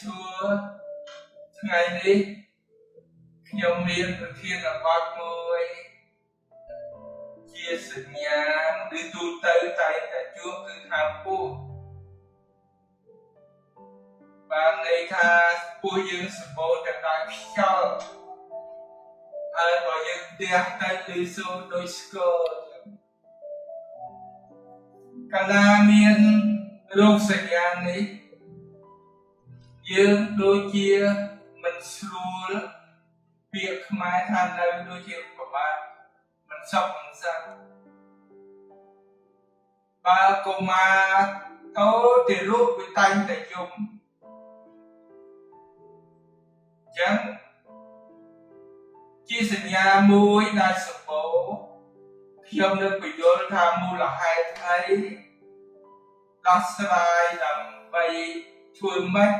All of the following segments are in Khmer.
សួរថ្ងៃនេះខ្ញុំមានប្រធានបទមួយជាសញ្ញាឬទូទៅតែជួបគឺថាពោះបានន័យថាពោះយើងសម្បូរទៅដោយខ្យល់ហើយបើយើងទះទៅឬសូរដោយស្គរកាលណាមានរោគសញ្ញានេះយើងដូចជាមិនស្រួលពាក្យខ្មែរថានៅដូចជាប្រមាថមិនសុខមិនសាន្តបើកុមារតូចទីរូបវាតែងតែយំចឹងជាសញ្ញាមួយដែលសម្បូរខ្ញុំនឹងបញ្យល់ថាមូលហេតុអីដោះស្រាយដើម្បីធ្វើម៉េច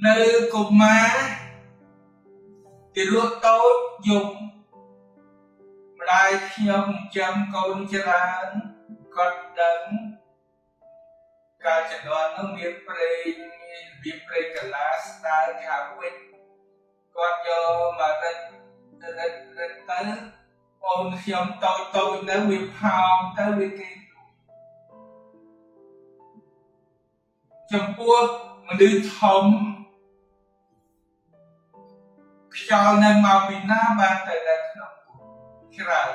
នៅកុមារទីរូបតូចយំម្ដាយខ្ញុំចាំកូនច្រើនគាត់ដឹងកាលជំនាន់នោះមានប្រេងរបៀបប្រេងកាឡាស្ដើងគេហៅវិចគាត់យកមករិតទៅអូនខ្ញុំតូចនៅវាផោមទៅវាគេចំពោះមនុស្សធំខ្យល់នៅមកពីណាបានទៅដល់ក្នុងច្រើន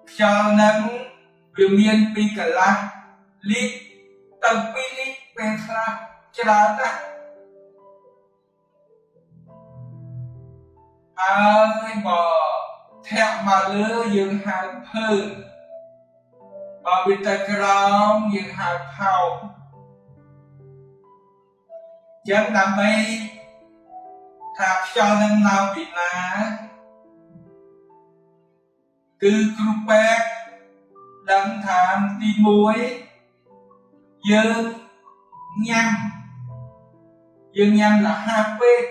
ខ្យល់នឹងវាមានពីកន្លះលីត្រទៅ2លីត្រពេលខ្លះច្រើនណាស់ហើយបើធាក់មកលើយើងហៅភើបើវាទៅក្រោមយើងហៅផោមចឹងដើម្បីថាខ្យល់នឹងមកពីណាគឺគ្រូពេទ្យដឹងថាទី1យើងញ៉ាំលហាពេក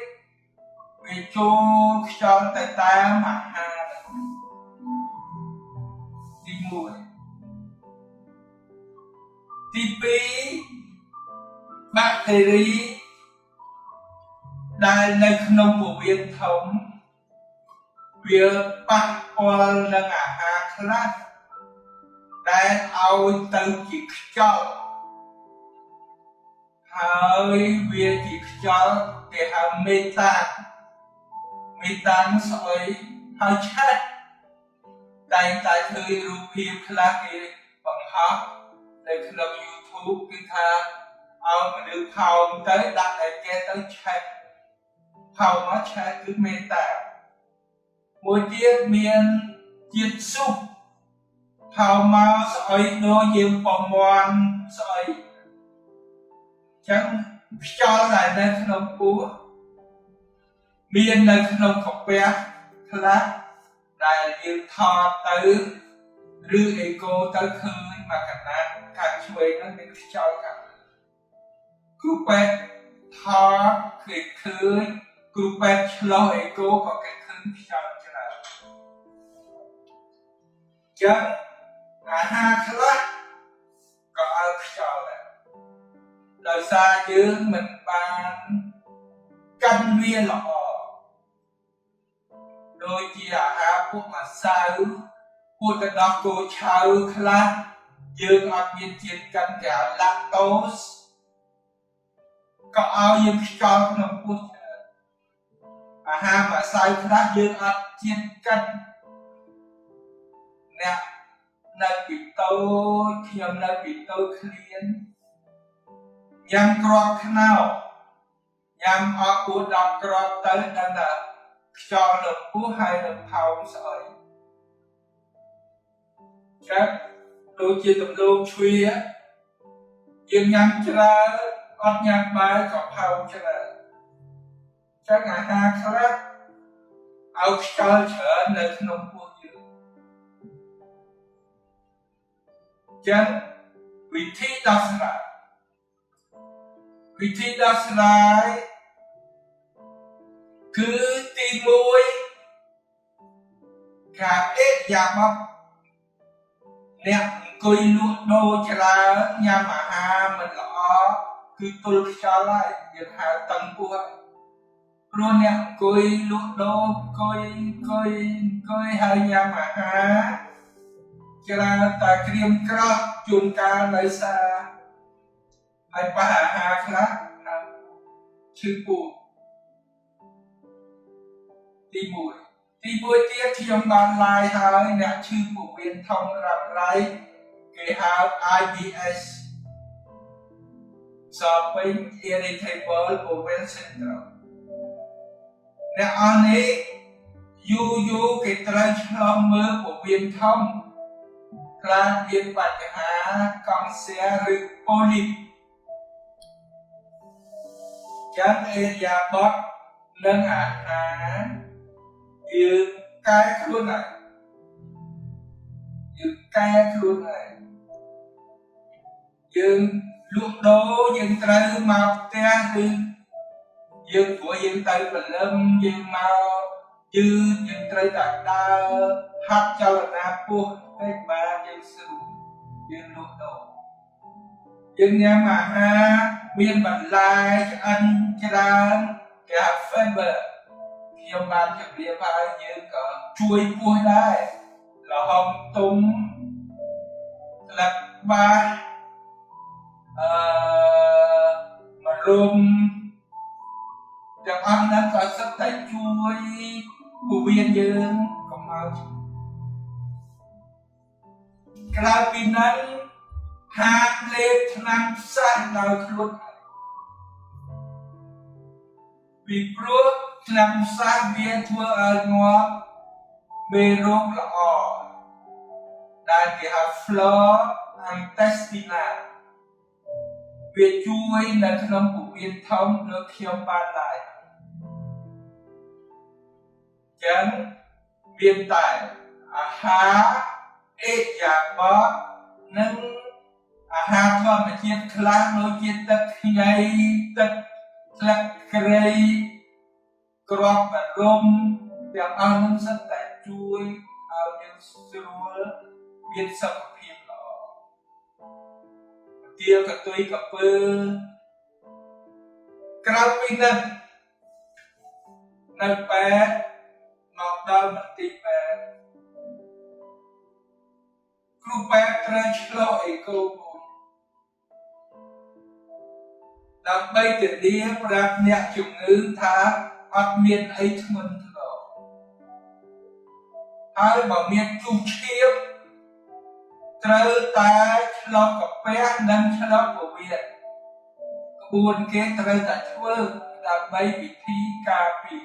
វាចូលខ្យល់ទៅតាមអាហារទី1ទី2បាក់តេរីដែលនៅក្នុងពោះវៀនធំវាប៉ះពាល់នឹងអាហារខ្លះដែលឲ្យទៅជាខ្យល់ហើយវាជាខ្យល់គេហៅមេតានស្អុយហើយឆេះតែងតែឃើញរូបភាពខ្លះគេបង្ហោះនៅក្នុង YouTube គឺថាឲ្យមនុស្សផោមទៅដាក់ឲ្យគេទៅឆេះផោមមកឆេះគឺមេតាមួយទៀតមានជាតិស៊ុបផោមមកស្អុយដូចយើងប្រមាន់ស្អុយចឹងខ្យល់ដែលនៅក្នុងពោះមាននៅក្នុងកាពះខ្លះដែលយើងថតទៅឬអេកូទៅឃើញមកកណ្ដាលខាងឆ្វេងនោះមានខ្យល់ខាងគ្រូពេទ្យថតគេឃើញគ្រូពេទ្យឆ្លោះអេកូក៏គេឃើញខ្យល់ច្រើនចឹងអាហារខ្លះក៏ឲ្យខ្យល់ដែរដោយសារយើងមិនបានកាន់វាល្អដូចជាអាហារពួកម្សៅពួកទឹកដោះគោឆៅខ្លះយើងអត់មានជាតិកាន់គេហៅឡាក់តូសក៏ឲ្យយើងខ្យល់ក្នុងពោះអាហារម្សៅខ្លះយើងអត់ជាតិកាន់អ្នកនៅពីតូចខ្ញុំនៅពីតូចឃ្លានញ៉ាំគ្រាប់ខ្នោញ៉ាំអស់4 10គ្រាប់ទៅដឹងថាខ្យល់នៅពោះហើយនៅផោមស្អុយចឹងដូចជាដំឡូងជ្វាយើងញ៉ាំច្រើនអត់ញ៉ាំបាយក៏ផោមច្រើនចឹងអាហារខ្លះឲ្យខ្យល់ច្រើននៅក្នុងពោះយើងចឹងវិធីដោះស្រាយគឺទី1ការអេយ៉ាប អ្នកអង្គុយលក់ដូរច្រើនញ៉ាំអាហារមិនល្អគឺទល់ខ្យល់ហើយយើងហៅតឹងពោះហើយព្រោះអ្នកអង្គុយលក់ដូរអង្គុយហើយញ៉ាំអាហារច្រើនតែក្រៀមក្រោះជួនកាលនៅសារហើយប៉ះអាហារខ្លះឈឺពោះទី1ទៀតខ្ញុំបានឡាយហើយអ្នកឈឺពោះវៀនធំរ៉ាំរ៉ៃគេហៅ IBS Shopping Irritable Bowel Syndrome អ្នកអស់នេះយូរគេត្រូវឆ្លងមើលពោះវៀនធំខ្លះមានបញ្ហាកង់សៀឬប៉ូលីបយ៉ាងអេយ៉ាបតនិងអាហារយើងកែខ្លួនហើយយើងលក់ដូរយើងត្រូវមកផ្ទះឬយើងព្រោះយើងទៅព្រលឹមយើងមកយឺតយើងត្រូវតែដើរហាត់ចលនាពោះពេកបាទយើងស្រួលយើងលក់ដូរយើងញ៉ាំអាហារមានបន្លែឆ្អិនច្រើនគេហៅ fiber ខ្ញុំបានជម្រាបហើយយើងក៏ជួយពោះដែរល្ហុងទុំស្លឹកបាសម្រុំទាំងអស់ហ្នឹងក៏សុទ្ធតែជួយពោះវៀនយើងកុំឲ្យក្រៅពីហ្នឹងហាមលេបថ្នាំផ្សះដោយខ្លួនពីព្រោះថ្នាំផ្សះវាធ្វើឲ្យងាប់មេរោគល្អដែលគេហៅ flora intestinal វាជួយនៅក្នុងពោះវៀនធំដូចខ្ញុំបានឡាយចឹងមានតែអាហារអេយ៉ាបតនិងអាហារធម្មជាតិខ្លះដូចជាទឹកខ្ញីទឹកស្លឹកគ្រៃគ្រាប់ម្រុំទាំងអស់នោះសុទ្ធតែជួយឲ្យយើងស្រួលមានសុខភាពល្អទាលកតុយកពើក្រៅពីនេះនៅពេទ្យមកដល់មន្ទីរពេទ្យគ្រូពេទ្យត្រូវឆ្លុះអេកូដើម្បីធានាប្រាប់អ្នកជំងឺថាអត់មានអីធ្ងន់ធ្ងរហើយបើមានជូរឈាមត្រូវតែឆ្លុះកាពះនិងឆ្លុះពោះវៀនក្បួនគេត្រូវតែធ្វើដើម្បីវិធីការពារ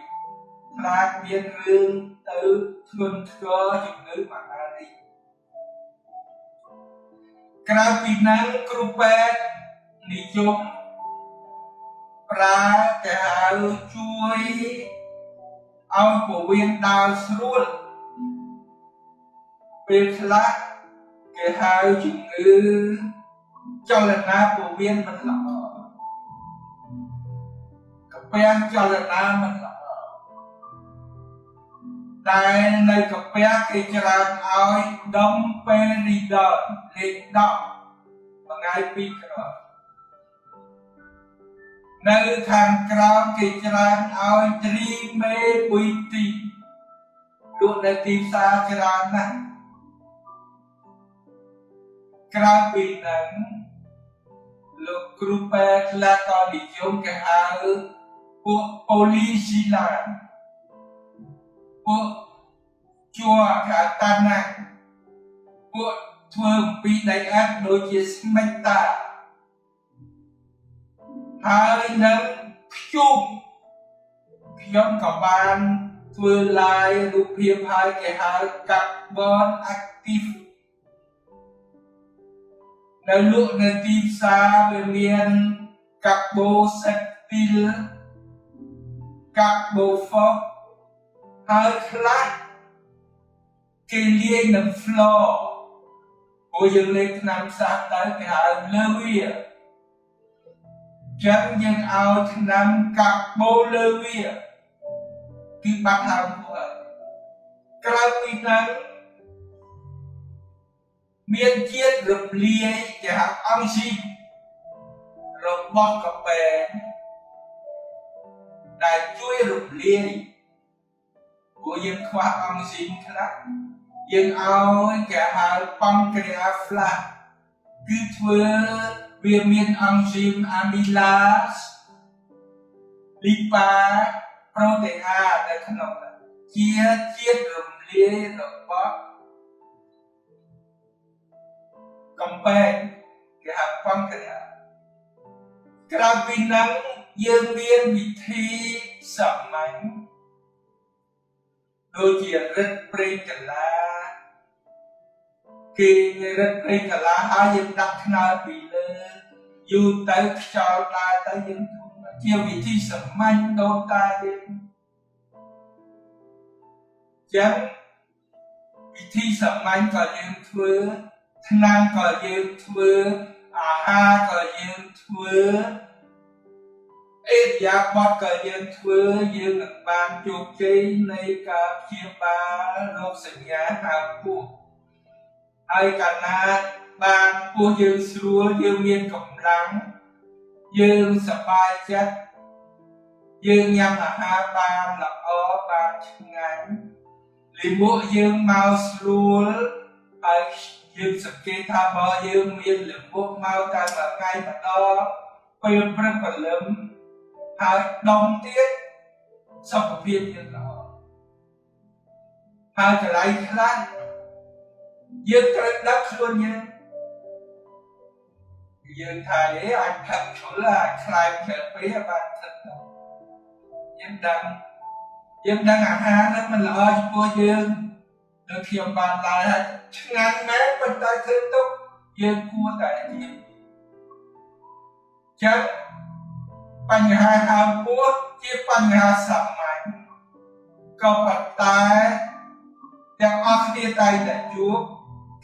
ខ្លាចមានរឿងទៅធ្ងន់ធ្ងរជំងឺមហារីកក្រៅពីนั้นគ្រូពេទ្យនិយមប្រើគេហៅជួយឲ្យពោះវៀនដើរស្រួលពេលខ្លះគេហៅជំងឺចលនាពោះវៀនមិនល្អកាពះចលនាមិនល្អតែនៅកាពះគេច្រើនឲ្យដុំពេលរីដលលេខ10មួយថ្ងៃ2គ្រាប់នៅខាងក្រោមគេច្រើនឲ្យត្រីមេបុយទីលក់នៅទីផ្សារច្រើនណាស់ក្រៅពីហ្នឹងលោកគ្រូពេទ្យខ្លះក៏និយមគេហៅពួកប៉ូលីស៊ីឡានពួកជួខាតាណាពួកធ្វើអំពីដីឥដ្ឋដូចជាស្មិចតាហើយនឹងខ្ជុំខ្ញុំក៏បានធ្វើឡាយរូបភាពហើយគេហៅ Carbon Active នៅលក់នៅទីផ្សារវាមាន Carboxyl Carbophos ហើយខ្លះគេលាយនឹង Flor ព្រោះយើងលេខថ្នាំផ្សះទៅគេហៅលើវាចឹងយើងឲ្យថ្នាំកាប់បូលើវាគឺបាត់ហើយក្រៅពីហ្នឹង មានជាតិរំលាយគេហៅអង់ស៊ីមរបស់កាហ្វេដែលជួយរំលាយព្រោះយើងខ្វះអង់ស៊ីមខ្លះយើងឲ្យគេហៅប៉ង់គ្រីអាហ្វ្លាគឺធ្វើវាមានអង់ស៊ីមអាមីឡាសលីប៉ាប្រូតេអានៅក្នុងជាជាតិរំលាយរបស់កំប៉ែងគេហៅប៉ង់គ្រីអាក្រៅពីนั้นយើងមានវិធីសាមញ្ញដូចជារឹតប្រេងកាឡាគេរឹតប្រេងកាឡាហើយយើងដាក់ខ្នើយពីលើយូរទៅខ្យល់ដើរទៅយើងជាវិធីសាមញ្ញដូនតាយើងចឹងវិធីសាមញ្ញក៏យើងធ្វើថ្នាំក៏យើងធ្វើអាហារក៏យើងធ្វើអេរយាបថក៏យើងធ្វើយើងនឹងបានជោគជ័យនៃការព្យាបាលរោគសញ្ញាហៅពោះហើយកាលណាបានពោះយើងស្រួលយើងមានកម្លាំងយើងសប្បាយចិត្តយើងញ៉ាំអាហារបានល្អបានឆ្ងាញ់លិមួកយើងមកស្រួលហើយយើងសង្កេតថាបើយើងមានលិមួកមកតែមួយថ្ងៃម្ដងពេលព្រឹកព្រលឹមហើយដុំទៀតសុខភាពយើងល្អហើយកន្លែងខ្លះយើងត្រូវដឹងខ្លួនយើងថាអាចផឹកឈុលអាចខ្លាយច្រើនពេកបានថឹកយើងដឹងអាហារហ្នឹងមិនល្អចំពោះយើងដូចខ្ញុំបានឡើយហើយឆ្ងាញ់មែនប៉ុន្តែធ្វើទុកយើងគួរតែនិយាយចឹងបញ្ហាហើមពោះជាបញ្ហាសាមញ្ញក៏ប៉ុន្តែទាំងអស់គ្នាតែជួប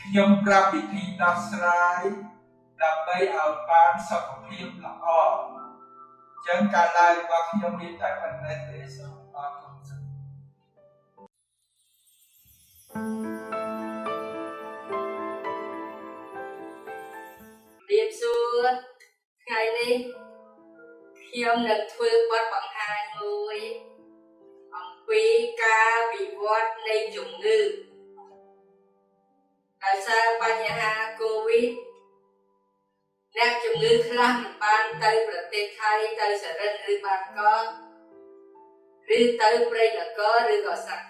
ខ្ញុំប្រាប់វិធីដោះស្រាយដើម្បីឲ្យបានសុខភាពល្អចឹងការឡើងរបស់ខ្ញុំមានតែប៉ុណ្ណេះទេសូមអរគុណរៀបសួរថ្ងៃនេះខ្ញុំនឹងធ្វើបទបង្ហាញមួយអំពីការវិវត្តនៃជំងឺដោយសារបញ្ហាកូវីដអ្នកជំងឺខ្លះមិនបានទៅប្រទេសថៃទៅសរិទ្ធឬបាងកកឬទៅព្រៃនគរឬក៏សាក់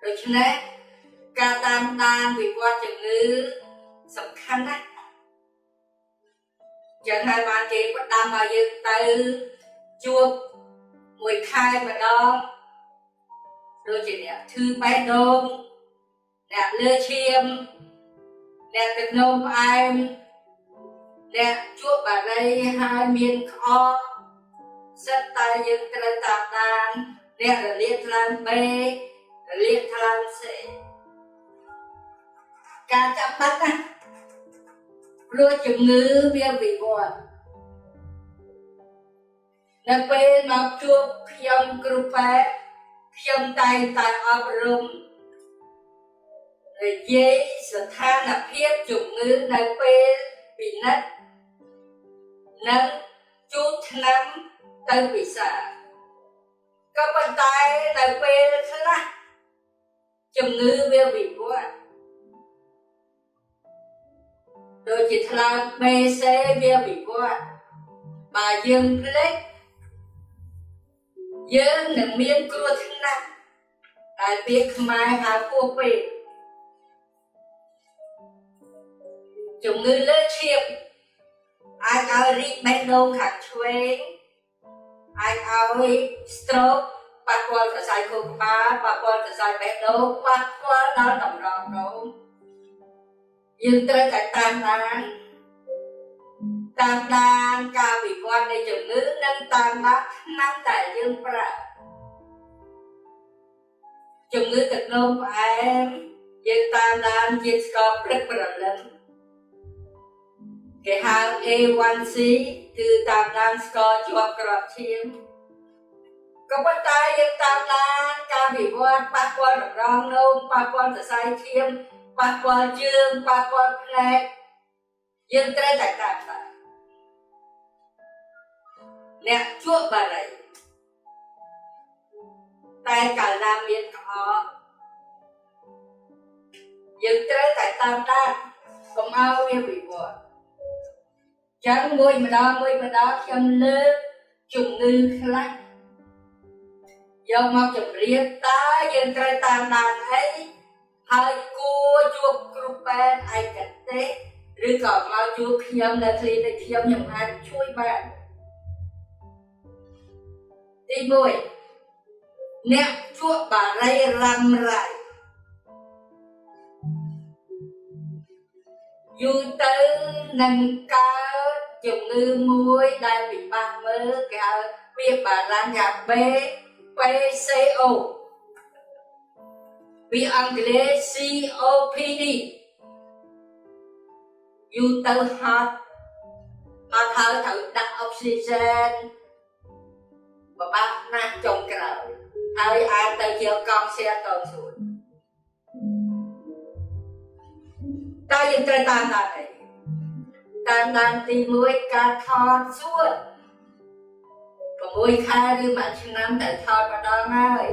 ដូច្នេះការតាមដានវិវត្តជំងឺសំខាន់ណាស់ចឹងហើយបានគេផ្ដាំឲ្យយើងទៅជួបមួយខែម្ដងដូចជាអ្នកឈឺបេះដូងអ្នកលើឈាមអ្នកទឹកនោមផ្អែមអ្នកជួបបារីហើយមានក្អកសិតតែយើងត្រូវតាមដានអ្នករលាកថ្លើមបេរលាកថ្លើមសេការចាំបាច់ណាព្រោះជំងឺវាវិវត្តនៅពេលមកជួបខ្ញុំគ្រូពេទ្យខ្ញុំតែងតែអប់រំនិយាយស្ថានភាពជំងឺនៅពេលពិនិត្យនិងជូតថ្នាំទៅពិសាក៏ប៉ុន្តែនៅពេលខ្លះជំងឺវាវិវត្តដូចជាថ្លើមមេសេវាវិវត្តបើយើងភ្លេចយើងនឹងមានគ្រោះថ្នាក់ដែលពាក្យខ្មែរហៅពោះពេកជំងឺលើឈាមអាចឲ្យរីកបេះដូងខាងឆ្វេងអាចឲ្យ stroke ប៉ះពាល់សរសៃខួរក្បាលប៉ះពាល់សរសៃបេះដូងប៉ះពាល់ដល់តម្រងនោមយើងត្រូវតែតាមដានការវិវត្តនៃជំងឺនិងតាមដានថ្នាំដែលយើងប្រើជំងឺទឹកនោមផ្អែមយើងតាមដានជាតិស្ករព្រឹកព្រលឹមគេហៅ A1C គឺតាមដានស្ករជាប់ក្របឈាមក៏ប៉ុន្តែយើងតាមដានការវិវត្តប៉ះពាល់តម្រងនោមប៉ះពាល់សរសៃឈាម ប៉ះពាល់ជើងប៉ះពាល់ផ្នែកយើងត្រូវតែតាមដានអ្នកជួបបារីតែកាលណាមានកំហុសយើងត្រូវតែតាមដានកុំឲ្យវាវិវត្តចឹងមួយម្ដងខ្ញុំលើកជំងឺខ្លះយកមកជម្រាបតើយើងត្រូវតាមដានអីហើយគួរជួបគ្រូពេទ្យឯកទេសឬក៏មកជួបខ្ញុំនៅ clinic ខ្ញុំអាចជួយបានទី1អ្នកជួបបារីរ៉ាំរ៉ៃយូរទៅនឹងកើតជំងឺមួយដែលពិបាកមើលគេហៅពាក្យបារាំងថា PCO ពីអង់គ្លេស COPD យូរទៅហត់ហើយត្រូវដាក់អុកស៊ីហ្សែនពិបាកណាស់ចុងក្រោយហើយអាចទៅជាកង់សៀតតស្រួលតែយើងត្រូវតាមដានអីតាមដានទី1ការថតសួត6ខែឬ1ឆ្នាំតែថតម្ដងហើយ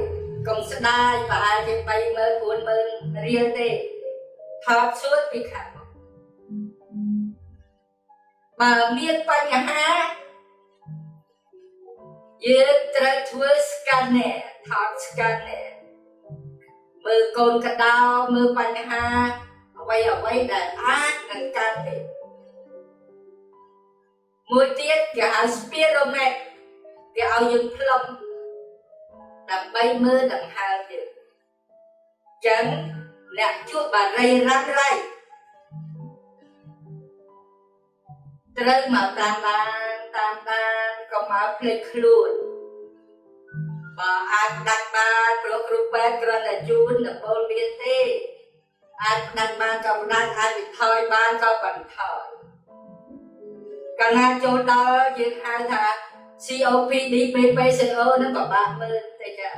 កុំស្ដាយប្រហែលជា30000 40000រៀលទេថតសួតពីខាងមុខបើមានបញ្ហាយើងត្រូវធ្វើ scanner ថត scanner មើលកូនកដោមើលបញ្ហាអ្វីដែលអាចនឹងកើតទេមួយទៀតគេហៅ spirometry គេឲ្យយើងផ្លុំដើម្បីមើលដង្ហើមយើងចឹងអ្នកជួបបារីរ៉ាំរ៉ៃត្រូវមកតាមដានកុំឲ្យភ្លេចខ្លួនបើអាចដាច់បានព្រោះគ្រូពេទ្យគ្រាន់តែជូនដំបូលមានទេអាចដាច់បានក៏ដាច់អាចបន្ថយបានក៏បន្ថយកាលណាចូលដល់យើងហៅថា COPD PCO នឹងពិបាកមើលតែចា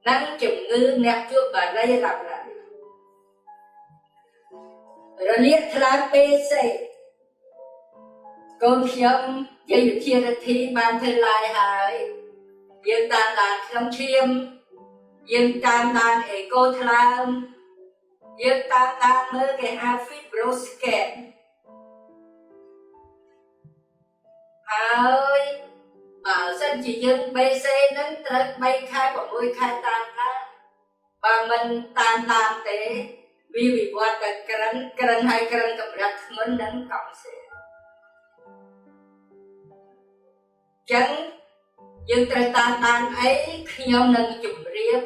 ហ្នឹងជំងឺអ្នកជួបបារីរ៉ាំរ៉ៃរលាកថ្លើមពេសេកូនខ្ញុំយាយវិទ្យារដ្ឋីបានធ្វើឡាយហើយយើងតាមដានក្នុងឈាមយើងតាមដានអេកូថ្លើមយើងតាមដានមើលគេហៅ fibroscan ហើយបើសិនជាយើង BC នឹងត្រូវ3ខែ6ខែតាមដានបើមិនតាមទេវាវិវត្តទៅក្រិនហើយក្រិនកម្រិតធ្ងន់និងកំសែចឹងយើងត្រូវតាមដានអីខ្ញុំនឹងជម្រាប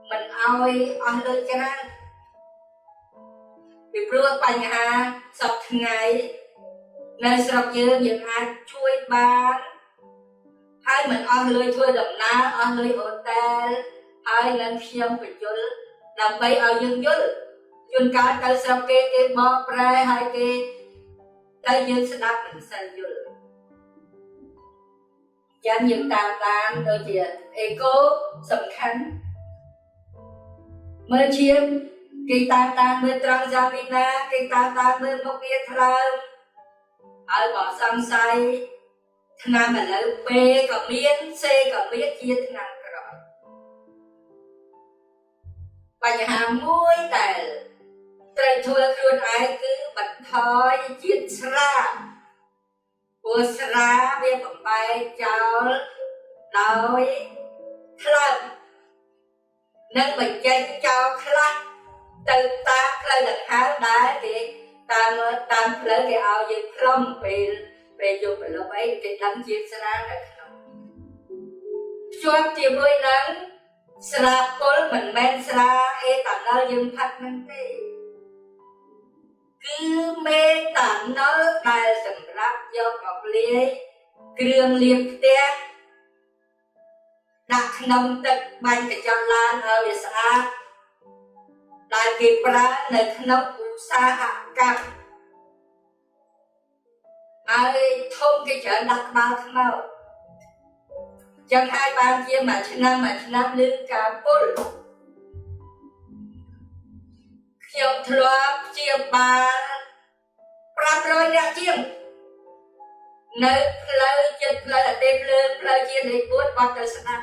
មិនឲ្យអស់លុយច្រើនពីព្រោះបញ្ហាសពថ្ងៃនៅស្រុកយើងអាចជួយបានហើយមិនអស់លុយធ្វើដំណើរអស់លុយហូតែលហើយនឹងខ្ញុំបញ្យល់ដើម្បីឲ្យយើងយល់ជួនកាលទៅស្រុកគេបកប្រែហើយគេតែយើងស្ដាប់មិនសូវយល់យ៉ាងយើងតាមដូចជាអេកូសំខាន់មើលឈាមគេតាមមើលត្រង់យ៉ាមីណាគេតាមមើលមុខងារថ្លើមហើយបើសង្ស័យថ្នាំឥឡូវ B ក៏មាន C ក៏មានជាថ្នាំក្រោយបញ្ហាមួយដែលត្រូវធ្វើខ្លួនឯងគឺបន្ថយជាតិស្រាព្រោះស្រាវាបំបែកចោលដោយថ្លើមនិងបញ្ចេញចោលខ្លះទៅតាមផ្លូវដង្ហើមដែលគេតាមផ្លូវគេឲ្យយើងផ្លុំពេលយកប្រឡប់អីគេដឹងជាតិស្រានៅក្នុងភ្ជាប់ជាមួយនឹងស្រាពុលមិនមែនស្រាអេតាណុលយើងផឹកហ្នឹងទេគឺមេតាណុលដែលសម្រាប់យកមកលាយគ្រឿងលាបផ្ទះដាក់ក្នុងទឹកបាញ់កញ្ចក់ឡានឲ្យវាស្អាតដែលគេប្រើនៅក្នុងឧស្សាហកម្មហើយធំគេច្រើនដាក់ក្បាលខ្មោចចឹងហើយបានជាមួយឆ្នាំឮការពុល ខ្ញុំធ្លាប់ជាបាល500នាក់ជាងនៅផ្លូវចិត្តផ្លូវអតីតភ្លើងផ្លូវជាលេខ4បត់ទៅស្ដាំ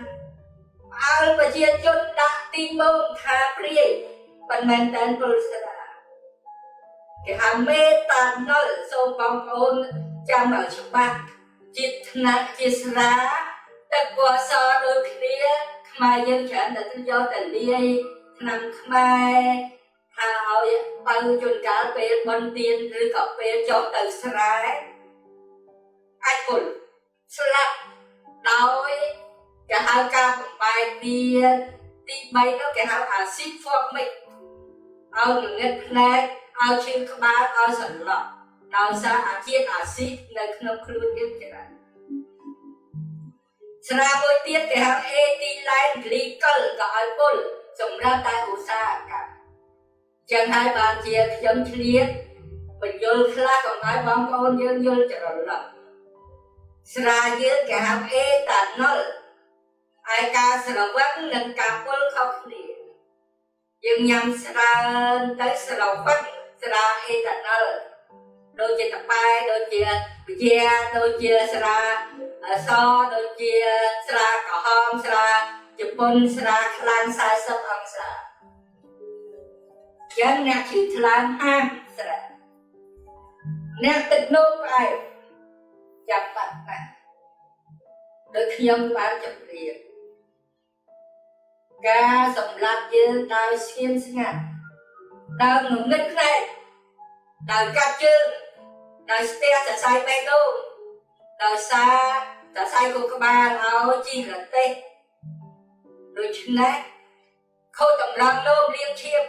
អើប្រជាជនដាក់ទីមងថាព្រាយមិនមែនតែពលស្ដាគេហៅមេត្តាណុលសូមបងប្អូនចាំឲ្យច្បាស់ជាថ្នាក់ជាស្រាទឹកពណ៌សដូចគ្នាខ្មែរយើងច្រើនតែយកតែលាយឆ្នាំខ្មែរថាឲ្យបើជួនកាលពេលបន់ទៀនឬក៏ពេលចុះទៅស្រែអាចគុលស្លាប់ដោយគេហៅការបំបែកវាទី3នោះគេហៅអាស៊ីតហ្វូមិកឲ្យងងឹតភ្នែកឲ្យឈឺក្បាលឲ្យសន្លប់ដោយសារអាជាតិអាស៊ីតនៅក្នុងខ្លួនយើងច្រើនស្រាមួយទៀតគេហៅ ethylene glycol ក៏ឲ្យពុលសម្រាប់តែឧស្សាហកម្មចឹងហើយបានជាខ្ញុំឆ្លៀតបញ្យល់ខ្លះកុំឲ្យបងប្អូនយើងយល់ច្រឡំស្រាយើងគេហៅ ethanol ហើយការស្រវឹងនិងការពុលខុសគ្នាយើងញ៉ាំស្រាទៅស្រវឹងស្រា ethanol ដូចជាតប៉ែដូចជាវិជាដូចជាស្រាសដូចជាស្រាក្រហមស្រាជប៉ុនស្រាខ្លាំង40អង្សាចឹងអ្នកឈឺថ្លើមហាមស្រាអ្នកទឹកនោមផ្អែមចាំបាត់ណាស់ដូចខ្ញុំបានជម្រាបការសម្លាប់យើងដោយស្ងៀមស្ងាត់ដោយងងឹតភ្នែកដោយកាត់ជើងដោយស្ទះសរសៃបេះដូងដោយសារសរសៃខួរក្បាលឲ្យជីរទេសដូច្នេះខូចកម្លាំងលោមលៀងឈាម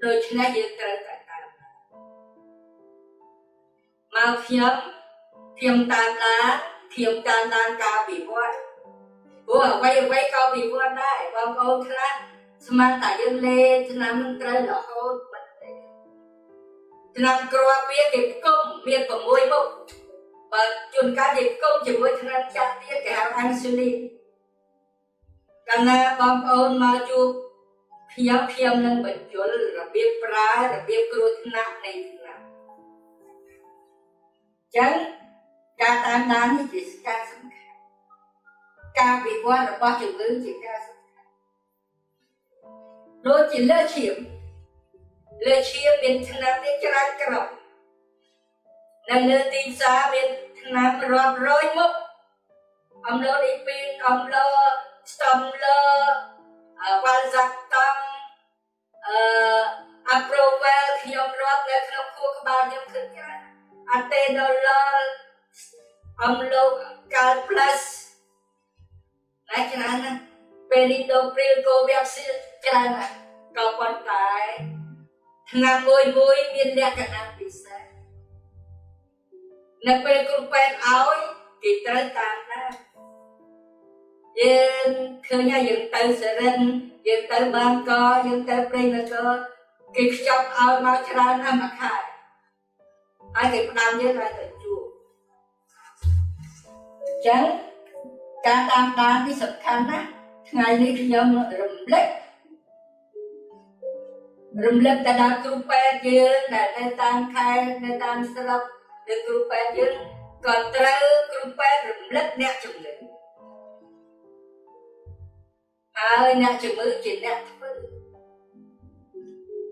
ដូច្នេះយើងត្រូវតែតាមមកខ្ញុំតាមដានការវិវត្តព្រោះអ្វីក៏វិវត្តដែរបងប្អូនខ្លះស្មានតែយើងលេងឆ្នាំនឹងត្រូវរហូតមិនទេឆ្នាំគ្រាប់វាគេផ្គុំមាន6មុខបើជួនកាលគេផ្គុំជាមួយឆ្នាំចាស់ទៀតគេហៅអានស៊ូលីនកាលណាបងប្អូនមកជួបខ្ញុំនឹងបញ្យល់របៀបប្រើរបៀបគ្រោះថ្នាក់នៃឆ្នាំចឹងការតាមដាននេះជាការសំខាន់ការវិវត្តរបស់ជំងឺជាការសំខាន់ដូចជាលើឈាមមានថ្នាំនេះច្រើនក្រុមនៅលើទីផ្សារមានថ្នាំរាប់រយមុខអំឡូឌីពីនអំឡូស្តំឡូវ៉ាល់សាក់តង់អាប្រូវែលខ្ញុំរាប់នៅក្នុងខួរក្បាលខ្ញុំឃើញច្រើនអាតេដូឡលអំឡូកាល់ផ្លាសណាច្រើនណាស់ពេលនេះដូព្រីលកូវាក់ស៊ីនច្រើនណាស់ក៏ប៉ុន្តែថ្ងៃមួយមានលក្ខណៈពិសេសនៅពេលគ្រូពេទ្យឲ្យគេត្រូវតាមដែរយើងឃើញហើយយើងទៅសរិនយើងទៅបានកយើងទៅព្រៃនគរគេខ្ចប់ឲ្យមកច្រើនណាស់មួយខែហើយគេផ្ដាំយើងឲ្យទៅជួបអញ្ចឹងការតាមដាននេះសំខាន់ណាស់ថ្ងៃនេះខ្ញុំរំលឹកទៅដល់គ្រូពេទ្យយើងដែលនៅតាមខេត្តនៅតាមស្រុកឬគ្រូពេទ្យយើងក៏ត្រូវគ្រូពេទ្យរំលឹកអ្នកជំងឺហើយអ្នកជំងឺជាអ្នកធ្វើ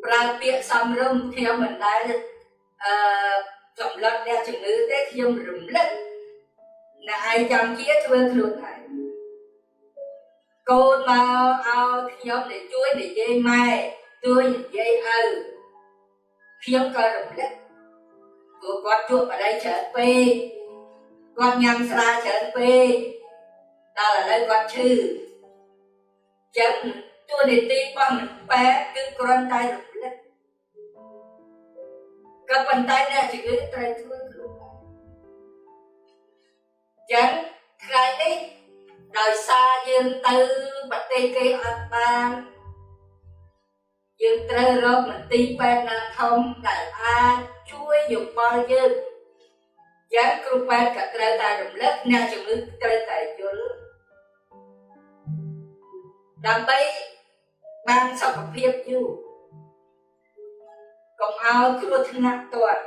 ប្រើពាក្យសំរុំខ្ញុំមិនដែលសម្លឹកអ្នកជំងឺទេខ្ញុំរំលឹកអ្នកឯងចង់ជាធ្វើខ្លួនឯងកូនមកឲ្យខ្ញុំទៅជួយនិយាយម៉ែជួយនិយាយឪខ្ញុំក៏រំលឹកព្រោះគាត់ជួបបរិយច្រើនពេកគាត់ញ៉ាំស្រាច្រើនពេកដល់ឥឡូវគាត់ឈឺចឹងតួនាទីរបស់មិនបែបគឺគ្រាន់តែរំលឹកក៏ប៉ុន្តែអ្នកជំងឺត្រូវធ្វើខ្លួនឯងចឹងថ្ងៃនេះដោយសារយើងទៅប្រទេសគេអត់បានយើងត្រូវរកមន្ទីរពេទ្យណាធំដែលអាចជួយយោបល់យើងចឹងគ្រូពេទ្យក៏ត្រូវតែរំលឹកអ្នកជំងឺត្រូវតែយល់ដើម្បីបានសុខភាពយូរ aoគ្រោះថ្នាក់ទាន់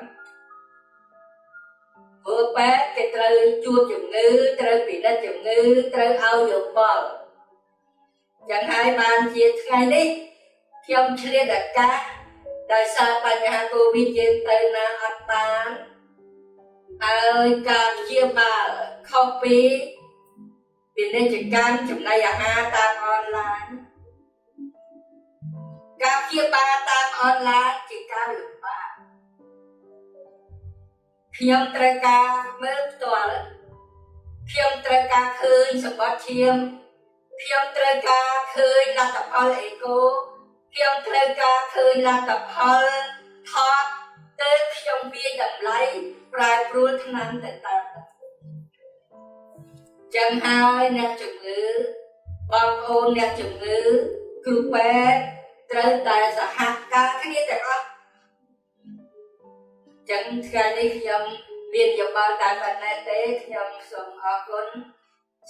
ព្រោះពេទ្យគេត្រូវជួបជំងឺត្រូវពិនិត្យជំងឺត្រូវឲ្យយោបល់យ៉ាងហើយបានជាថ្ងៃនេះខ្ញុំឆ្លៀតឱកាសដោយសារបញ្ហាកូវីដយើងទៅណាអត់បានហើយការព្យាបាលខុសពីពាណិជ្ជកម្មចំណីអាហារតាមអនឡាញការព្យាបាលតាមអនឡាញជាការលំបាកខ្ញុំត្រូវការមើលផ្ទាល់ខ្ញុំត្រូវការឃើញសម្បត្តិឈាមខ្ញុំត្រូវការឃើញលទ្ធផលអេកូខ្ញុំត្រូវការឃើញលទ្ធផលថតទៅខ្ញុំវាយតម្លៃប្រែប្រួលថ្នាំទៅតាមចឹងហើយអ្នកជំងឺបងប្អូនអ្នកជំងឺគ្រូពេទ្យត្រូវតែសហការគ្នាទាំងអស់ចឹងថ្ងៃនេះខ្ញុំមានយោបល់តែប៉ុណ្ណេះទេខ្ញុំសូមអរគុណ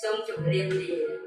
សូមជម្រាបលា